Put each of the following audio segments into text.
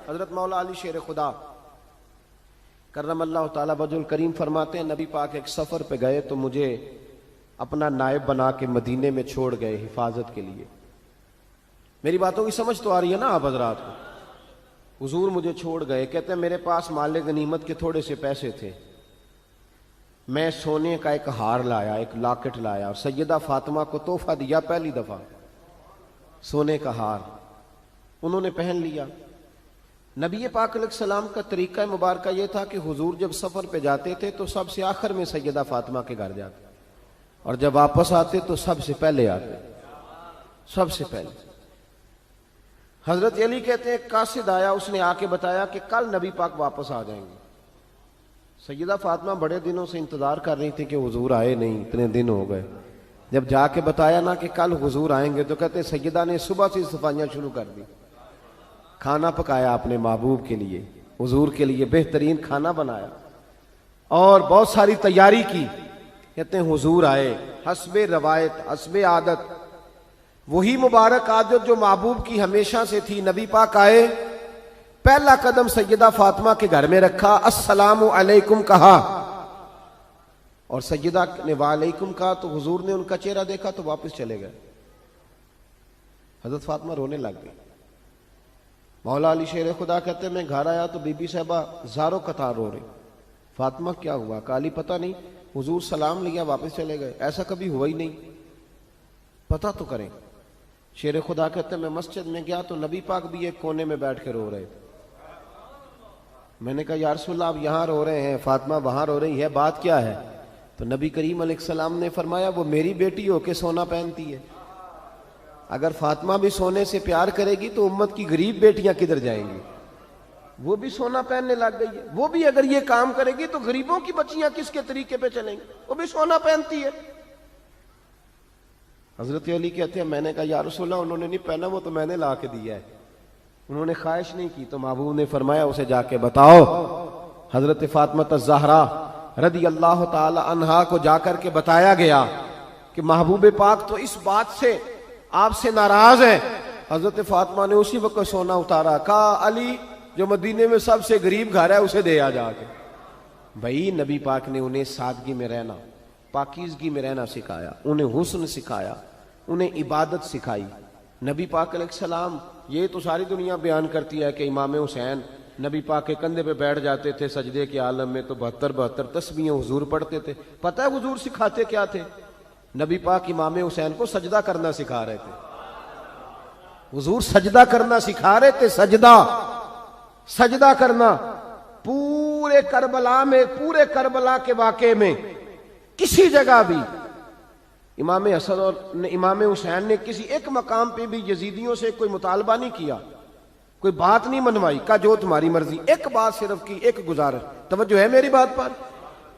حضرت مولا علی شیر خدا کرم اللہ تعالیٰ وجہ الکریم فرماتے ہیں نبی پاک ایک سفر پہ گئے تو مجھے اپنا نائب بنا کے مدینے میں چھوڑ گئے حفاظت کے لیے. میری باتوں کی سمجھ تو آ رہی ہے نا آپ حضرات کو؟ حضور مجھے چھوڑ گئے. کہتے ہیں میرے پاس مال غنیمت کے تھوڑے سے پیسے تھے, میں سونے کا ایک ہار لایا, ایک لاکٹ لایا اور سیدہ فاطمہ کو تحفہ دیا پہلی دفعہ, سونے کا ہار. انہوں نے پہن لیا. نبی پاک علیہ السلام کا طریقہ مبارکہ یہ تھا کہ حضور جب سفر پہ جاتے تھے تو سب سے آخر میں سیدہ فاطمہ کے گھر جاتے, اور جب واپس آتے تو سب سے پہلے آتے, سب سے پہلے. حضرت علی کہتے ہیں قاصد آیا, اس نے آ کے بتایا کہ کل نبی پاک واپس آ جائیں گے. سیدہ فاطمہ بڑے دنوں سے انتظار کر رہی تھی کہ حضور آئے نہیں, اتنے دن ہو گئے. جب جا کے بتایا نا کہ کل حضور آئیں گے تو کہتے سیدہ نے صبح سے صفائیاں شروع کر دی. کھانا پکایا اپنے محبوب کے لیے, حضور کے لیے بہترین کھانا بنایا اور بہت ساری تیاری کی. کہتے ہیں حضور آئے, حسب روایت حسب عادت, وہی مبارک عادت جو محبوب کی ہمیشہ سے تھی. نبی پاک آئے, پہلا قدم سیدہ فاطمہ کے گھر میں رکھا, السلام علیکم کہا, اور سیدہ نے وعلیکم کہا تو حضور نے ان کا چہرہ دیکھا تو واپس چلے گئے. حضرت فاطمہ رونے لگ گئی. مولا علی شیر خدا کہتے ہیں میں گھر آیا تو بی بی صاحبہ زاروں قطار رو رہی. فاطمہ کیا ہوا؟ کالی پتہ نہیں, حضور سلام لیا واپس چلے گئے, ایسا کبھی ہوا ہی نہیں, پتہ تو کریں. شیر خدا کہتے ہیں میں مسجد میں گیا تو نبی پاک بھی ایک کونے میں بیٹھ کے رو رہے تھے. میں نے کہا یا رسول اللہ آپ یہاں رو رہے ہیں, فاطمہ وہاں رو رہی ہے, بات کیا ہے؟ تو نبی کریم علیہ السلام نے فرمایا وہ میری بیٹی ہو کے سونا پہنتی ہے, اگر فاطمہ بھی سونے سے پیار کرے گی تو امت کی غریب بیٹیاں کدھر جائیں گی؟ وہ بھی سونا پہننے لگ گئی ہے, وہ بھی اگر یہ کام کرے گی تو غریبوں کی بچیاں کس کے طریقے پہ چلیں گی؟ وہ بھی سونا پہنتی ہے. حضرت علی کہتے ہیں میں نے کہا یا رسول اللہ انہوں نے نہیں پہنا, وہ تو میں نے لا کے دیا ہے, انہوں نے خواہش نہیں کی. تو محبوب نے فرمایا اسے جا کے بتاؤ. حضرت فاطمہ الزہرا رضی اللہ تعالی عنہا کو جا کر کے بتایا گیا کہ محبوب پاک تو اس بات سے آپ سے ناراض ہیں. حضرت فاطمہ نے اسی وقت سونا اتارا, کہا علی جو مدینے میں سب سے غریب گھر ہے اسے دے آ جا کے. بھائی نبی پاک نے انہیں سادگی میں رہنا, پاکیزگی میں رہنا سکھایا, انہیں حسن سکھایا, انہیں عبادت سکھائی. نبی پاک علیہ السلام, یہ تو ساری دنیا بیان کرتی ہے کہ امام حسین نبی پاک کے کندھے پہ بیٹھ جاتے تھے سجدے کے عالم میں تو 72 تسبیحیں حضور پڑھتے تھے. پتہ ہے حضور سکھاتے کیا تھے؟ نبی پاک امام حسین کو سجدہ کرنا سکھا رہے تھے. حضور سجدہ کرنا سکھا رہے تھے, سجدہ کرنا. پورے کربلا میں, پورے کربلا کے واقعے میں کسی جگہ بھی امام حسن اور امام حسین نے کسی ایک مقام پہ بھی یزیدیوں سے کوئی مطالبہ نہیں کیا, کوئی بات نہیں منوائی, کہا جو تمہاری مرضی. ایک بات صرف کی, ایک گزارش, توجہ ہے میری بات پر,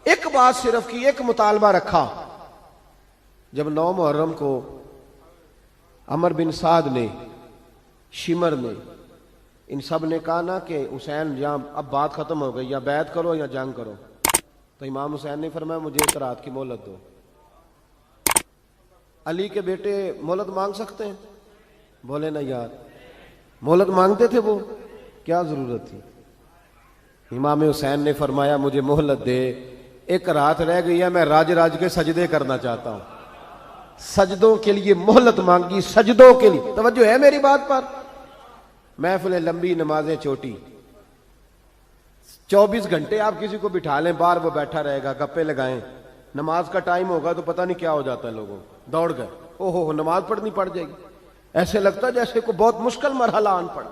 ایک بات صرف کی, ایک مطالبہ رکھا. جب 9 محرم کو عمر بن سعد نے, شمر نے, ان سب نے کہا نا کہ حسین یا اب بات ختم ہو گئی, یا بیعت کرو یا جنگ کرو, تو امام حسین نے فرمایا مجھے ایک رات کی مہلت دو. علی کے بیٹے مہلت مانگ سکتے ہیں؟ بولے نا یار, مہلت مانگتے تھے وہ, کیا ضرورت تھی؟ امام حسین نے فرمایا مجھے مہلت دے, ایک رات رہ گئی ہے, میں راج کے سجدے کرنا چاہتا ہوں. سجدوں کے لیے مہلت مانگی, سجدوں کے لیے. توجہ ہے میری بات پر؟ محفلیں لمبی, نمازیں چھوٹی. 24 گھنٹے آپ کسی کو بٹھا لیں باہر, وہ بیٹھا رہے گا, گپے لگائیں. نماز کا ٹائم ہوگا تو پتہ نہیں کیا ہو جاتا ہے, لوگوں دوڑ گئے, او ہو نماز پڑھنی پڑ جائے گی. ایسے لگتا ہے جیسے کوئی بہت مشکل مرحلہ آن پڑا.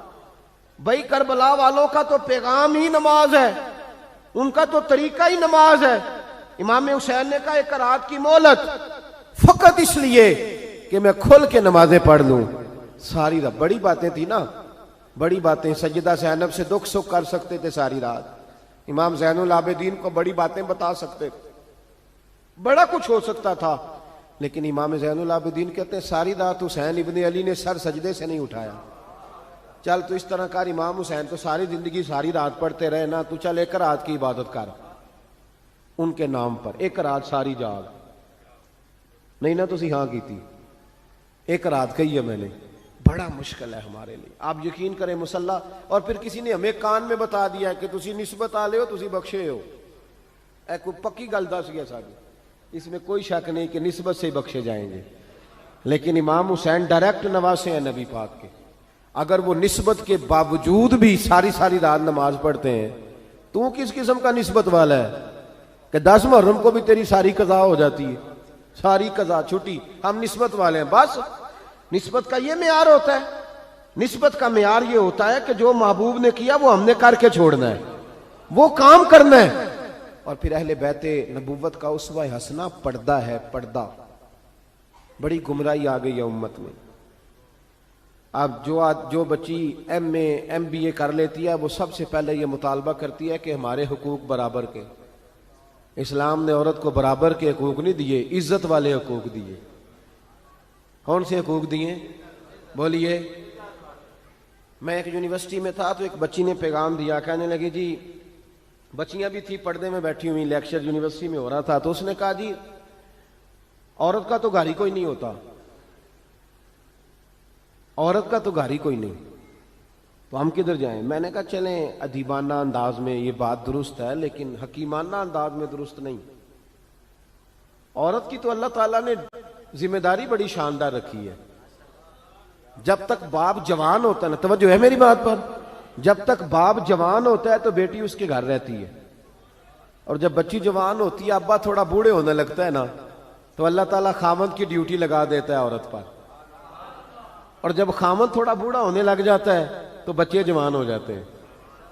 بھائی کربلا والوں کا تو پیغام ہی نماز ہے, ان کا تو طریقہ ہی نماز ہے. امام حسین نے کہا ایک رات کی مہلت, فقط اس لیے کہ میں کھل کے نمازیں پڑھ لوں. ساری رات بڑی باتیں تھی نا, بڑی باتیں. سیدہ زینب سے دکھ سکھ کر سکتے تھے ساری رات, امام زین العابدین کو بڑی باتیں بتا سکتے تھے, بڑا کچھ ہو سکتا تھا. لیکن امام زین العابدین کہتے ہیں ساری رات حسین ابن علی نے سر سجدے سے نہیں اٹھایا. چل تو اس طرح کر, امام حسین تو ساری زندگی ساری رات پڑھتے رہے نا, تو چل ایک رات کی عبادت کر ان کے نام پر, ایک رات ساری جاگ. نہیں نا تسی ہاں کی تھی, ایک رات کہی ہے میں نے, بڑا مشکل ہے ہمارے لیے. آپ یقین کریں مصلی اور پھر کسی نے ہمیں کان میں بتا دیا کہ تسی نسبت آلے ہو, تسی بخشے ہو. اے کوئی پکی گل دس گیا ساری, اس میں کوئی شک نہیں کہ نسبت سے ہی بخشے جائیں گے. لیکن امام حسین ڈائریکٹ نواسے ہیں نبی پاک کے. اگر وہ نسبت کے باوجود بھی ساری ساری رات نماز پڑھتے ہیں, تو کس قسم کا نسبت والا ہے کہ 10 محرم کو بھی تیری ساری قضا ہو جاتی ہے, ساری قضا چھٹی, ہم نسبت والے ہیں. بس نسبت کا یہ معیار ہوتا ہے. نسبت کا معیار یہ ہوتا ہے کہ جو محبوب نے کیا وہ ہم نے کر کے چھوڑنا ہے, وہ کام کرنا ہے. اور پھر اہل بیت نبوت کا اسوہ حسنہ پردہ ہے. پردہ بڑی گمراہی آ گئی ہے امت میں. اب جو بچی MA MBA کر لیتی ہے وہ سب سے پہلے یہ مطالبہ کرتی ہے کہ ہمارے حقوق برابر کے. اسلام نے عورت کو برابر کے حقوق نہیں دیے, عزت والے حقوق دیے. کون سے حقوق دیے بولیے؟ میں ایک یونیورسٹی میں تھا تو ایک بچی نے پیغام دیا, کہنے لگی جی, بچیاں بھی تھی پردے میں بیٹھی ہوئی, لیکچر یونیورسٹی میں ہو رہا تھا, تو اس نے کہا جی عورت کا تو گھر ہی کوئی نہیں ہوتا, عورت کا تو گھر ہی کوئی نہیں, تو ہم کدھر جائیں؟ میں نے کہا چلیں ادیبانہ انداز میں یہ بات درست ہے لیکن حکیمانہ انداز میں درست نہیں. عورت کی تو اللہ تعالیٰ نے ذمہ داری بڑی شاندار رکھی ہے. جب تک باپ جوان ہوتا ہے نا, توجہ ہے میری بات پر, جب تک باپ جوان ہوتا ہے تو بیٹی اس کے گھر رہتی ہے, اور جب بچی جوان ہوتی ہے, ابا تھوڑا بوڑھے ہونے لگتا ہے نا, تو اللہ تعالیٰ خامند کی ڈیوٹی لگا دیتا ہے عورت پر. اور جب خامند تھوڑا بوڑھا ہونے لگ جاتا ہے تو بچے جوان ہو جاتے ہیں.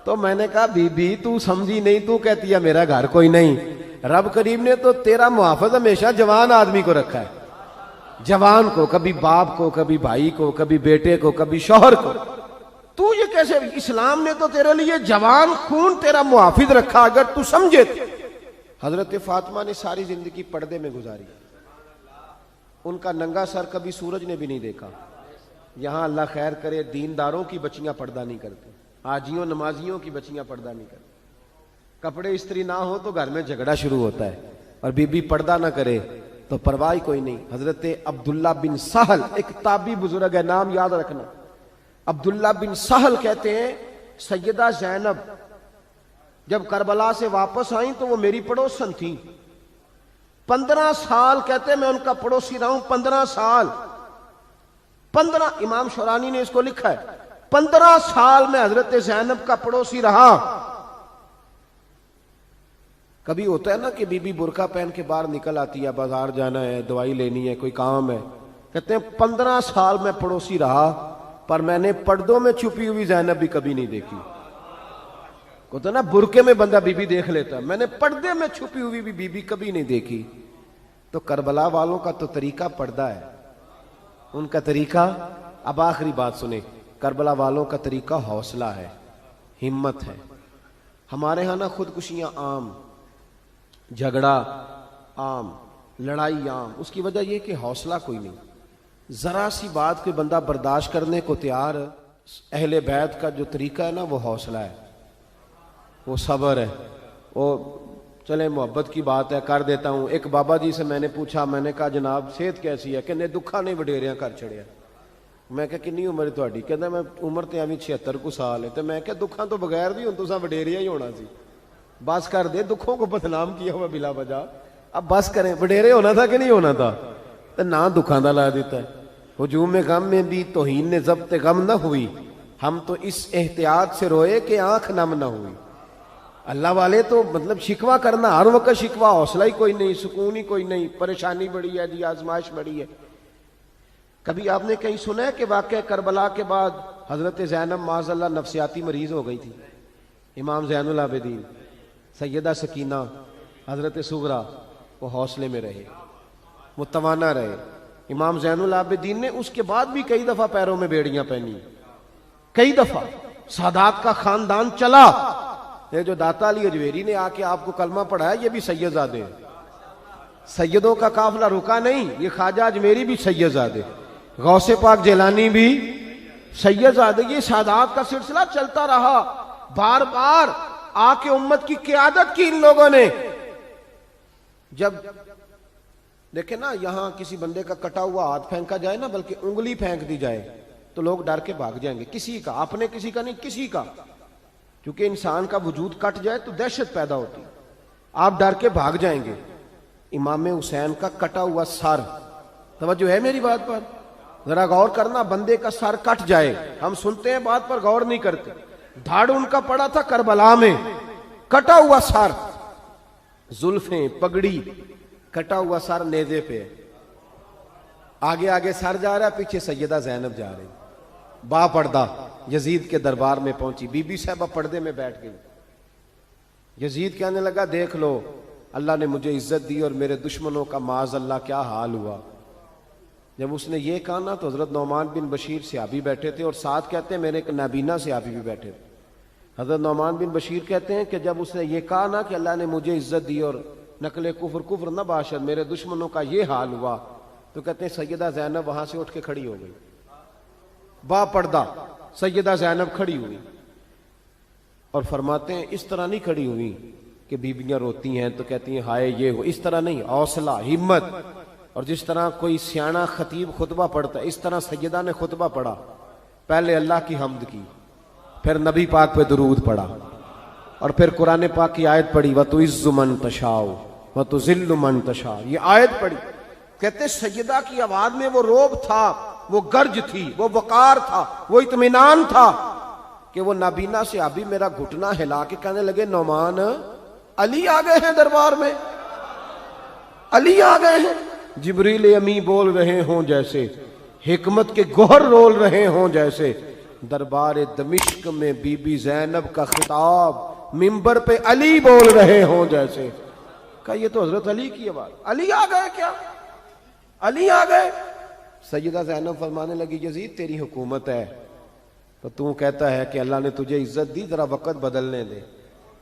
تو میں نے کہا بی بی تو سمجھی نہیں, تو کہتی ہے میرا گھر کوئی نہیں. رب کریم نے تو تیرا محافظ ہمیشہ جوان آدمی کو رکھا ہے, جوان کو, کبھی باپ کو, کبھی بھائی کو, کبھی بیٹے کو, کبھی شوہر کو. تو یہ کیسے؟ اسلام نے تو تیرے لیے جوان خون تیرا محافظ رکھا, اگر تو سمجھے. حضرت فاطمہ نے ساری زندگی پردے میں گزاری, ان کا ننگا سر کبھی سورج نے بھی نہیں دیکھا. یہاں اللہ خیر کرے دینداروں کی بچیاں پردہ نہیں کرتی, حاجیوں نمازیوں کی بچیاں پردہ نہیں کرتی. کپڑے استری نہ ہو تو گھر میں جھگڑا شروع ہوتا ہے, اور بی بی پردہ نہ کرے تو پرواہ کوئی نہیں. حضرت عبداللہ بن سہل ایک تابعی بزرگ ہے, نام یاد رکھنا. عبداللہ بن سہل کہتے ہیں سیدہ زینب جب کربلا سے واپس آئیں تو وہ میری پڑوسن تھیں. 15 سال کہتے ہیں میں ان کا پڑوسی رہا ہوں, 15 سال. 15 امام شورانی نے اس کو لکھا ہے, 15 سال میں حضرت زینب کا پڑوسی رہا. کبھی ہوتا ہے نا کہ بی بی برقع پہن کے باہر نکل آتی ہے, بازار جانا ہے, دوائی لینی ہے, کوئی کام ہے. کہتے ہیں 15 سال میں پڑوسی رہا, پر میں نے پردوں میں چھپی ہوئی زینب بھی کبھی نہیں دیکھی. ہوتا نا برقعے میں بندہ بی بی دیکھ لیتا, میں نے پردے میں چھپی ہوئی بھی بی بی کبھی نہیں دیکھی. تو کربلا والوں کا تو طریقہ پردہ ہے, ان کا طریقہ. اب آخری بات سنیں, کربلا والوں کا طریقہ حوصلہ ہے, ہمت ہے. ہمارے ہاں نا خودکشیاں عام, جھگڑا عام, لڑائی عام. اس کی وجہ یہ کہ حوصلہ کوئی نہیں. ذرا سی بات کو بندہ برداشت کرنے کو تیار. اہل بیت کا جو طریقہ ہے نا وہ حوصلہ ہے, وہ صبر ہے. وہ چلے محبت کی بات ہے کر دیتا ہوں. ایک بابا جی سے میں نے پوچھا, میں نے کہا جناب صحت کیسی ہے؟ کہ دکھا نہیں وڈیریاں کر چھڑیا. میں کہا کنی عمر تھوڑی؟ کہتا میں عمر تے ایویں 76 کو سال ہے. تو میں کہا دکھاں تو بغیر بھی ہوں تو وڈیریا ہی ہونا سی. بس کر دے, دکھوں کو بدنام کیا ہوا بلا وجہ. اب بس کریں, وڈیرے ہونا تھا کہ نہیں ہونا تھا؟ تو نہ دکھاں دا لا دیتا ہے. ہجوم غم میں بھی توہین نے ضبط غم نہ ہوئی, ہم تو اس احتیاط سے روئے کہ آنکھ نم نہ ہوئی. اللہ والے تو مطلب شکوہ کرنا ہر وقت شکوہ, حوصلہ ہی کوئی نہیں, سکون ہی کوئی نہیں, پریشانی بڑی ہے جی, آزمائش بڑی ہے. کبھی آپ نے کہیں سنا ہے کہ واقعہ کربلا کے بعد حضرت زینب معاذ اللہ نفسیاتی مریض ہو گئی تھی؟ امام زین العابدین, سیدہ سکینہ, حضرت صغرا وہ حوصلے میں رہے, متوانا رہے. امام زین العابدین نے اس کے بعد بھی کئی دفعہ پیروں میں بیڑیاں پہنی, کئی دفعہ. سادات کا خاندان چلا. یہ جو داتا علی اجویری نے آ کے آپ کو کلمہ پڑھایا یہ بھی سید زادے ہیں. سیدوں کا قافلہ رکا نہیں, یہ خواجہ اجمیری بھی سید زادے, غوث پاک جیلانی بھی سید زادے. یہ سادات کا سلسلہ چلتا رہا. بار بار آ کے امت کی قیادت کی ان لوگوں نے. جب دیکھیں نا یہاں کسی بندے کا کٹا ہوا ہاتھ پھینکا جائے نا, بلکہ انگلی پھینک دی جائے, تو لوگ ڈر کے بھاگ جائیں گے، کسی کا، اپنے کسی کا نہیں، کسی کا، کیونکہ انسان کا وجود کٹ جائے تو دہشت پیدا ہوتی، آپ ڈر کے بھاگ جائیں گے۔ امام حسین کا کٹا ہوا سر، توجہ ہے میری بات پر؟ ذرا غور کرنا، بندے کا سر کٹ جائے، ہم سنتے ہیں بات پر غور نہیں کرتے۔ دھاڑ ان کا پڑا تھا کربلا میں، کٹا ہوا سر، زلفیں، پگڑی، کٹا ہوا سر نیزے پہ، آگے آگے سر جا رہا ہے، پیچھے سیدہ زینب جا رہی، با پردہ یزید کے دربار میں پہنچی، بی بی صاحبہ پردے میں بیٹھ گئی۔ یزید کہنے لگا دیکھ لو اللہ نے مجھے عزت دی اور میرے دشمنوں کا معاذ اللہ کیا حال ہوا۔ جب اس نے یہ کہا نا تو حضرت نعمان بن بشیر صحابی بیٹھے تھے، اور ساتھ کہتے ہیں میرے ایک نابینا صحابی بھی بیٹھے تھے۔ حضرت نعمان بن بشیر کہتے ہیں کہ جب اس نے یہ کہا نا کہ اللہ نے مجھے عزت دی اور نقل کفر کفر نہ باشد، میرے دشمنوں کا یہ حال ہوا، تو کہتے ہیں سیدہ زینب وہاں سے اٹھ کے کھڑی ہو گئی، با پردہ سیدہ زینب کھڑی ہوئی، اور فرماتے ہیں اس طرح نہیں کھڑی ہوئی کہ بیویاں روتی ہیں تو کہتی ہیں ہائے یہ ہو، اس طرح نہیں، حوصلہ، ہمت، اور جس طرح کوئی سیاںا خطیب خطبہ پڑھتا ہے اس طرح سیدہ نے خطبہ پڑھا، پہلے اللہ کی حمد کی، پھر نبی پاک پہ درود پڑھا، اور پھر قرآن پاک کی آیت پڑھی وَتُعِزُّ مَن تَشَاءُ وَتُذِلُّ مَن تَشَاءُ، یہ آیت پڑھی۔ کہتے سیدہ کی آواز میں وہ روب تھا، وہ گرج تھی، وہ وقار تھا، وہ اطمینان تھا کہ وہ نابینا صحابی میرا گھٹنا ہلا کے کہنے لگے نعمان علی آ گئے ہیں دربار میں، علی آ گئے ہیں، جبریل امی بول رہے ہوں جیسے، حکمت کے گوہر رول رہے ہوں جیسے، دربار دمشق میں بی بی زینب کا خطاب منبر پہ علی بول رہے ہوں جیسے۔ کہا یہ تو حضرت علی کی آواز، علی آ گئے کیا، علی آ گئے؟ سیدہ زینب فرمانے لگی یزید تیری حکومت ہے تو کہتا ہے کہ اللہ نے تجھے عزت دی، ذرا وقت بدلنے دے،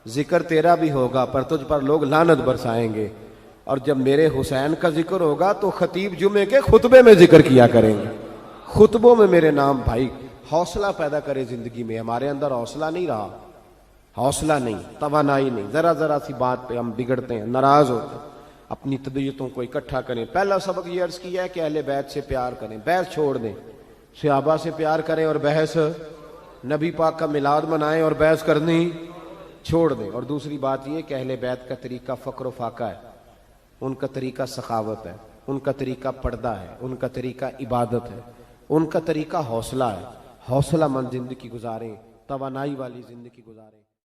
ذکر تیرا بھی ہوگا پر تجھ پر لوگ لعنت برسائیں گے، اور جب میرے حسین کا ذکر ہوگا تو خطیب جمعے کے خطبے میں ذکر کیا کریں گے، خطبوں میں میرے نام۔ بھائی حوصلہ پیدا کرے زندگی میں، ہمارے اندر حوصلہ نہیں رہا، حوصلہ نہیں، توانائی نہیں، ذرا سی بات پہ ہم بگڑتے ہیں، ناراض ہوتے ہیں، اپنی طبیعتوں کو اکٹھا کریں۔ پہلا سبق یہ عرض کیا ہے کہ اہل بیت سے پیار کریں، بحث چھوڑ دیں، صحابہ سے پیار کریں اور بحث، نبی پاک کا میلاد منائیں اور بحث کرنی چھوڑ دیں۔ اور دوسری بات یہ کہ اہل بیت کا طریقہ فقر و فاقہ ہے، ان کا طریقہ سخاوت ہے، ان کا طریقہ پردہ ہے، ان کا طریقہ عبادت ہے، ان کا طریقہ حوصلہ ہے۔ حوصلہ مند زندگی گزاریں، توانائی والی زندگی گزاریں۔